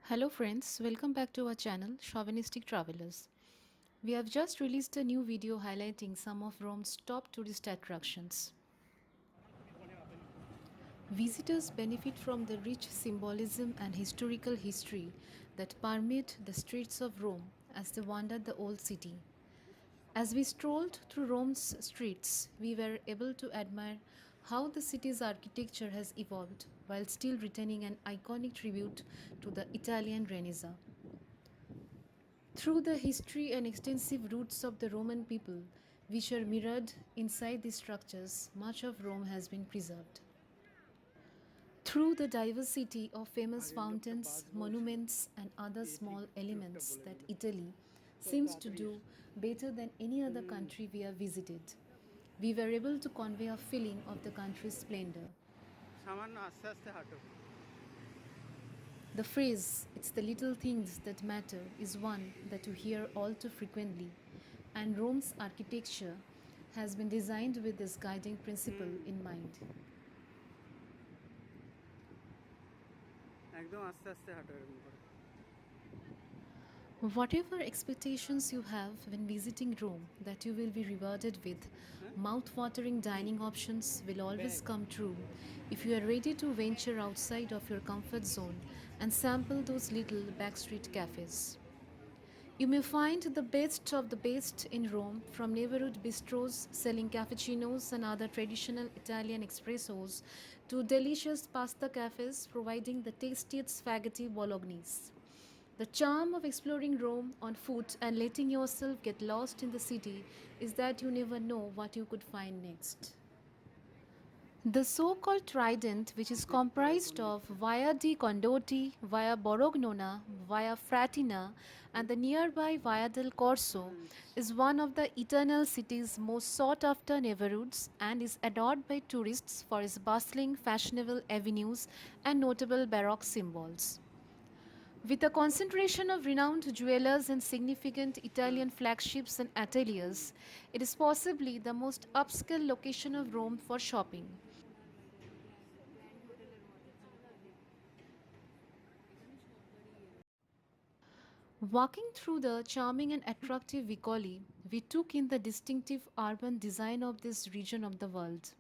Hello friends, welcome back to our channel Chauvinistic Travelers. We have just released a new video highlighting some of Rome's top tourist attractions. Visitors benefit from the rich symbolism and historical history that permeate the streets of Rome as they wander the old city. As we strolled through Rome's streets, we were able to admire how the city's architecture has evolved while still retaining an iconic tribute to the Italian Renaissance. Through the history and extensive roots of the Roman people, which are mirrored inside these structures, much of Rome has been preserved. Through the diversity of famous fountains, monuments, and other small elements that Italy seems to do better than any other country we have visited, we were able to convey a feeling of the country's splendor. The phrase, "it's the little things that matter," is one that you hear all too frequently, and Rome's architecture has been designed with this guiding principle in mind. Whatever expectations you have when visiting Rome that you will be rewarded with mouth-watering dining options will always come true if you are ready to venture outside of your comfort zone and sample those little backstreet cafes. You may find the best of the best in Rome, from neighborhood bistros selling cappuccinos and other traditional Italian espressos to delicious pasta cafes providing the tastiest spaghetti bolognese. The charm of exploring Rome on foot and letting yourself get lost in the city is that you never know what you could find next. The so-called Trident, which is comprised of Via di Condotti, Via Borognona, Via Fratina, and the nearby Via del Corso, is one of the Eternal City's most sought-after neighborhoods and is adored by tourists for its bustling, fashionable avenues and notable Baroque symbols. With a concentration of renowned jewelers and significant Italian flagships and ateliers, it is possibly the most upscale location of Rome for shopping. Walking through the charming and attractive Vicoli, we took in the distinctive urban design of this region of the world.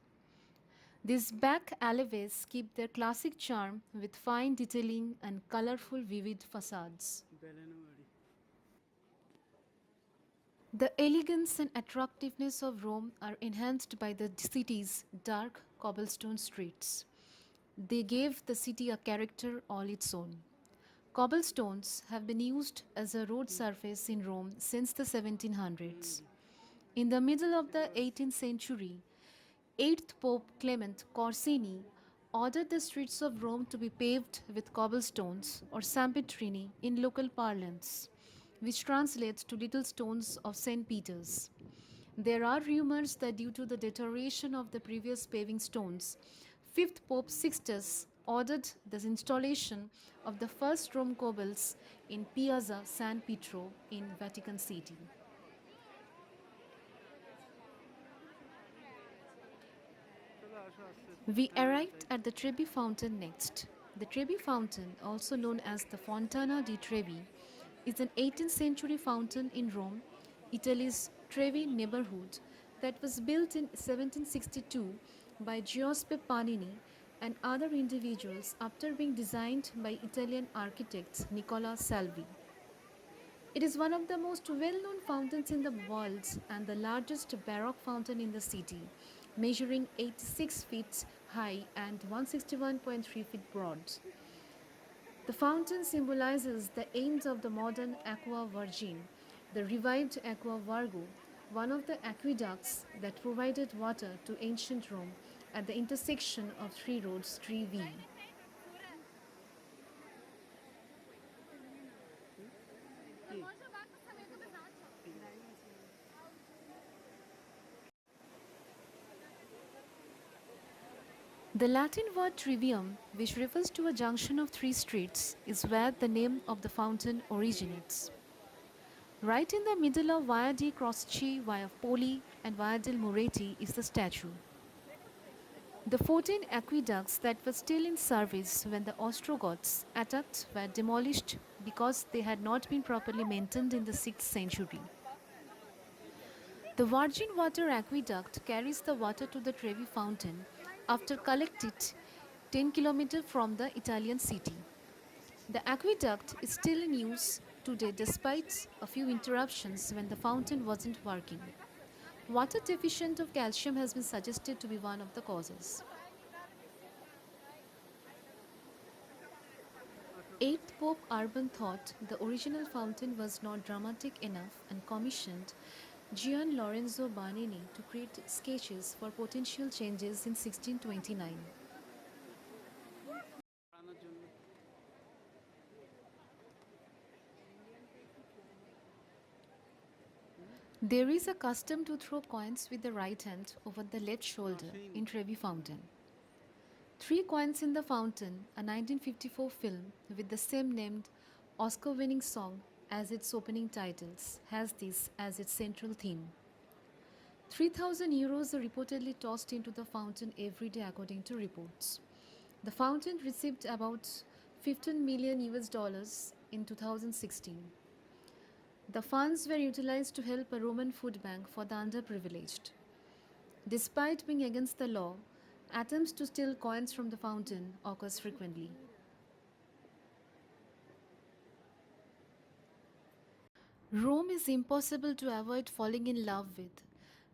These back alleyways keep their classic charm with fine detailing and colorful vivid facades. The elegance and attractiveness of Rome are enhanced by the city's dark cobblestone streets. They gave the city a character all its own. Cobblestones have been used as a road surface in Rome since the 1700s. In the middle of the 18th century, 8th Pope Clement Corsini ordered the streets of Rome to be paved with cobblestones, or Sampitrini in local parlance, which translates to little stones of St. Peter's. There are rumors that due to the deterioration of the previous paving stones, 5th Pope Sixtus ordered the installation of the first Rome cobbles in Piazza San Pietro in Vatican City. We arrived at the Trevi Fountain next. The Trevi Fountain, also known as the Fontana di Trevi, is an 18th century fountain in Rome, Italy's Trevi neighborhood, that was built in 1762 by Giuseppe Pannini and other individuals after being designed by Italian architect Nicola Salvi. It is one of the most well-known fountains in the world and the largest Baroque fountain in the city, measuring 86 feet high and 161.3 feet broad. The fountain symbolizes the end of the modern Aqua Virgin, the revived Aqua Virgo, one of the aqueducts that provided water to ancient Rome at the intersection of three roads, Trevi. The Latin word trivium, which refers to a junction of three streets, is where the name of the fountain originates. Right in the middle of Via di Crosci, Via Poli, and Via del Muretti is the statue. The 14 aqueducts that were still in service when the Ostrogoths attacked were demolished because they had not been properly maintained in the 6th century. The Virgin Water Aqueduct carries the water to the Trevi Fountain after collecting it 10 km from the Italian city. The aqueduct is still in use today despite a few interruptions when the fountain wasn't working. Water deficient of calcium has been suggested to be one of the causes. 8th Pope Urban thought the original fountain was not dramatic enough and commissioned Gian Lorenzo Bernini to create sketches for potential changes in 1629. There is a custom to throw coins with the right hand over the left shoulder in Trevi Fountain. 3 coins in the Fountain, a 1954 film with the same named Oscar-winning song as its opening titles, has this as its central theme. 3,000 euros are reportedly tossed into the fountain every day according to reports. The fountain received about 15 million US dollars in 2016. The funds were utilized to help a Roman food bank for the underprivileged. Despite being against the law, attempts to steal coins from the fountain occurs frequently. Rome is impossible to avoid falling in love with.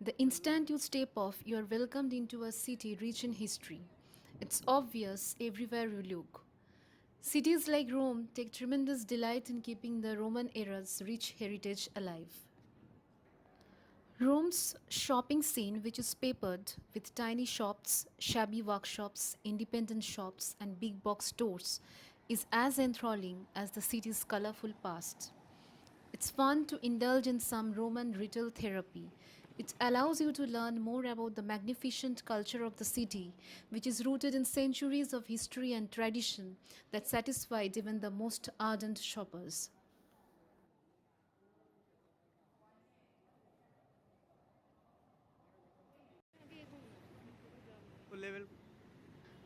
The instant you step off, you are welcomed into a city rich in history. It's obvious everywhere you look. Cities like Rome take tremendous delight in keeping the Roman era's rich heritage alive. Rome's shopping scene, which is papered with tiny shops, shabby workshops, independent shops, and big box stores, is as enthralling as the city's colorful past. It's fun to indulge in some Roman retail therapy. It allows you to learn more about the magnificent culture of the city, which is rooted in centuries of history and tradition that satisfied even the most ardent shoppers.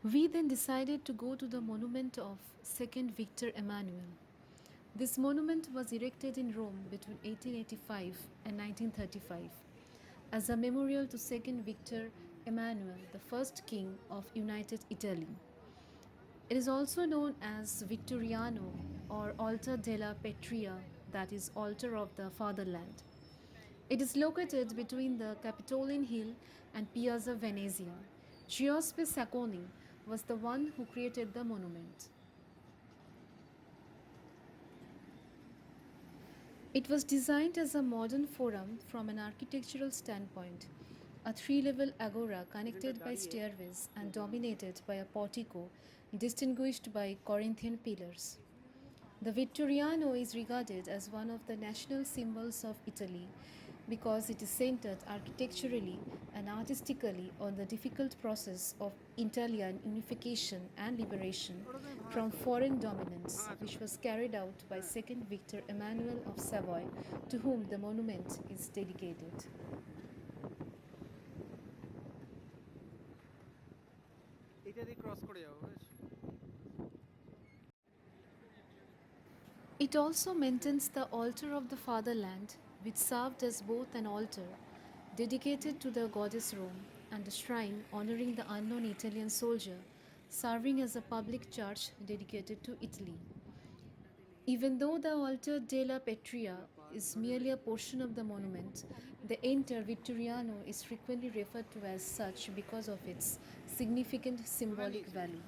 We then decided to go to the monument of Second Victor Emmanuel. This monument was erected in Rome between 1885 and 1935 as a memorial to Second Victor Emmanuel, the first king of United Italy. It is also known as Vittoriano or Altare della Patria, that is, Altar of the Fatherland. It is located between the Capitoline Hill and Piazza Venezia. Giuseppe Sacconi was the one who created the monument. It was designed as a modern forum from an architectural standpoint, a 3-level agora connected by stairways and dominated by a portico distinguished by Corinthian pillars. The Vittoriano is regarded as one of the national symbols of Italy because it is centered architecturally and artistically on the difficult process of Italian unification and liberation from foreign dominance, which was carried out by Second Victor Emmanuel of Savoy, to whom the monument is dedicated. It also maintains the altar of the Fatherland, which served as both an altar dedicated to the goddess Rome and a shrine honoring the unknown Italian soldier, serving as a public church dedicated to Italy. Even though the Altar della Patria is merely a portion of the monument, the entire Vittoriano is frequently referred to as such because of its significant symbolic value.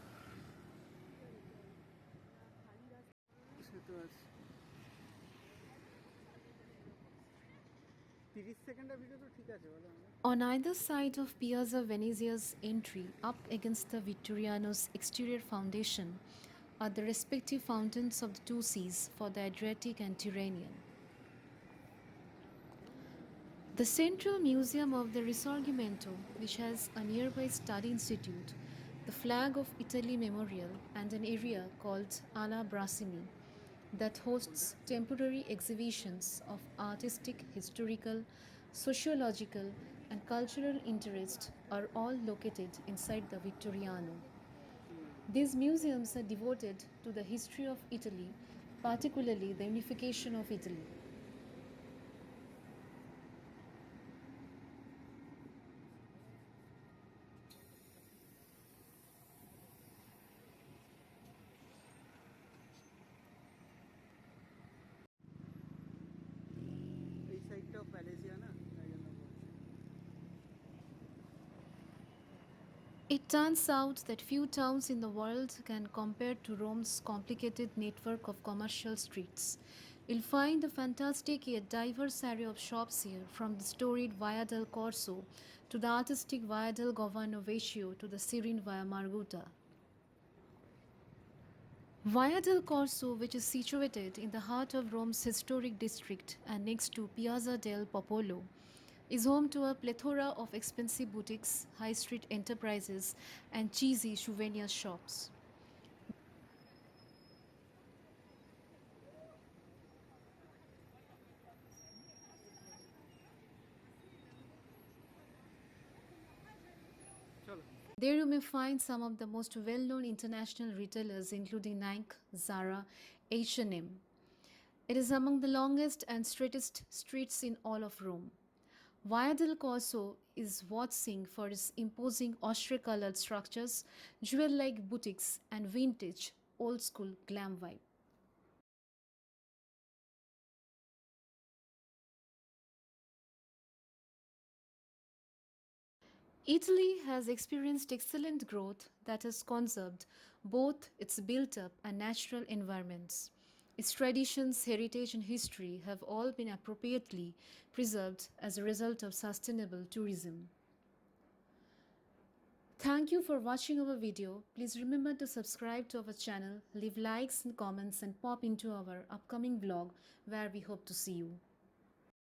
On either side of Piazza Venezia's entry, up against the Vittoriano's exterior foundation, are the respective fountains of the two seas for the Adriatic and Tyrrhenian. The Central Museum of the Risorgimento, which has a nearby study institute, the Flag of Italy Memorial, and an area called Ala Brasini, that hosts temporary exhibitions of artistic, historical, sociological, and cultural interest are all located inside the Vittoriano. These museums are devoted to the history of Italy, particularly the unification of Italy. এই সাইডটাও প্যালেসিয়া না তাই জন্য বলছি। It turns out that few towns in the world can compare to Rome's complicated network of commercial streets. You'll find a fantastic yet diverse array of shops here, from the storied Via del Corso to the artistic Via del Govano Vecchio to the serene Via Margutta. Via del Corso, which is situated in the heart of Rome's historic district and next to Piazza del Popolo, is home to a plethora of expensive boutiques, high street enterprises, and cheesy souvenir shops. চলো। There you may find some of the most well-known international retailers including Nike, Zara, H&M. It is among the longest and straightest streets in all of Rome. Via del Corso is what's seen for its imposing ochre-colored structures, jewel-like boutiques, and vintage, old-school glam vibe. Italy has experienced excellent growth that has conserved both its built up and natural environments. Its traditions, heritage, and history have all been appropriately preserved as a result of sustainable tourism. Thank you for watching our video. Please remember to subscribe to our channel, leave likes and comments, and pop into our upcoming vlog where we hope to see you.